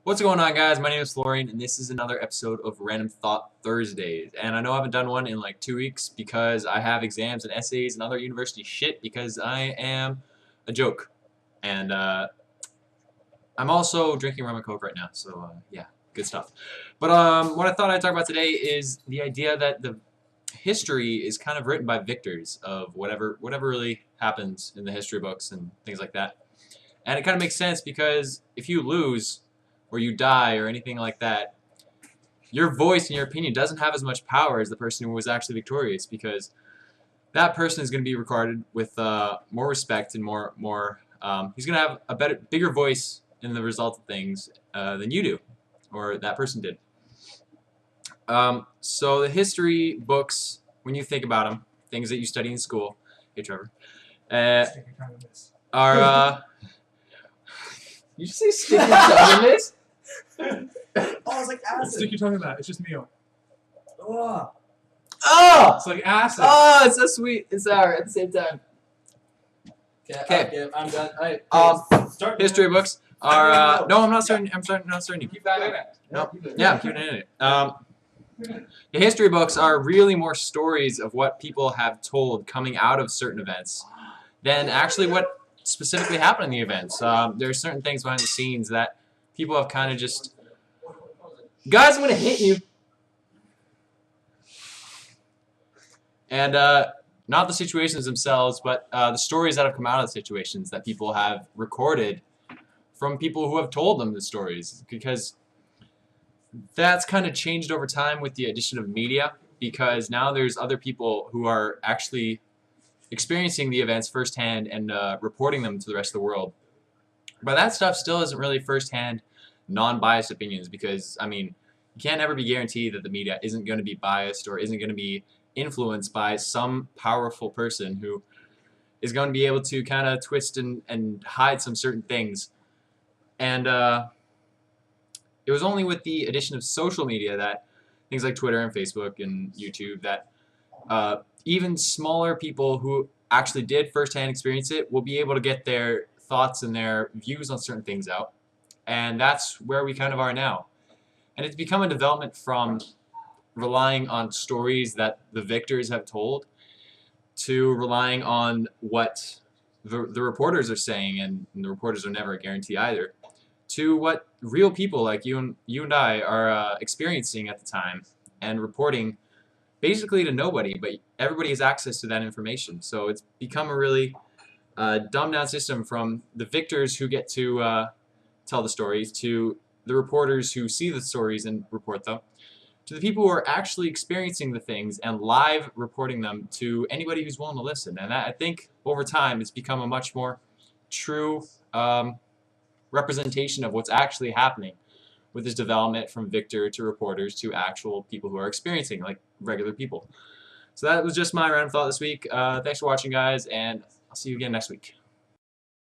What's going on, guys? My name is Florian, and this is another episode of Random Thought Thursdays. And I know I haven't done one in like 2 weeks because I have exams and essays and other university shit because I am a joke. And I'm also drinking rum and coke right now, so yeah, good stuff. But what I thought I'd talk about today is the idea that the history is kind of written by victors of whatever really happens in the history books and things like that. And it kind of makes sense because if you lose or you die or anything like that, your voice and your opinion doesn't have as much power as the person who was actually victorious, because that person is going to be regarded with more respect and he's going to have a bigger voice in the result of things than you do, or that person did. So the history books, when you think about them, things that you study in school, hey Trevor, are you just say stick your tongue in this? Oh, it's like acid. Stick your tongue in that. It's just meal. Ugh. Oh! It's like acid. Oh, it's so sweet and sour at the same time. Okay, I'm done. Alright, start. History books are no, I'm not starting. I'm not starting. Keep that in it. No, yeah, I'm keeping it in it. The history books are really more stories of what people have told coming out of certain events than actually what specifically happened in the events. There are certain things behind the scenes that people have kind of just... Guys, I'm going to hit you! And not the situations themselves, but the stories that have come out of the situations that people have recorded from people who have told them the stories. Because that's kind of changed over time with the addition of media, because now there's other people who are actually experiencing the events firsthand and reporting them to the rest of the world. But that stuff still isn't really firsthand, non-biased opinions, because, I mean, you can't ever be guaranteed that the media isn't going to be biased or isn't going to be influenced by some powerful person who is going to be able to kind of twist and hide some certain things. And it was only with the addition of social media, that things like Twitter and Facebook and YouTube, that even smaller people who actually did firsthand experience it will be able to get their thoughts and their views on certain things out. And that's where we kind of are now. And it's become a development from relying on stories that the victors have told to relying on what the reporters are saying, and the reporters are never a guarantee either, to what real people like you and I are experiencing at the time and reporting basically to nobody, but everybody has access to that information. So it's become a really dumbed down system, from the victors who get to tell the stories, to the reporters who see the stories and report them, to the people who are actually experiencing the things and live reporting them to anybody who's willing to listen. And that, I think, over time, it's become a much more true representation of what's actually happening with this development from victor to reporters to actual people who are experiencing, like regular people. So that was just my random thought this week. Thanks for watching, guys, and I'll see you again next week.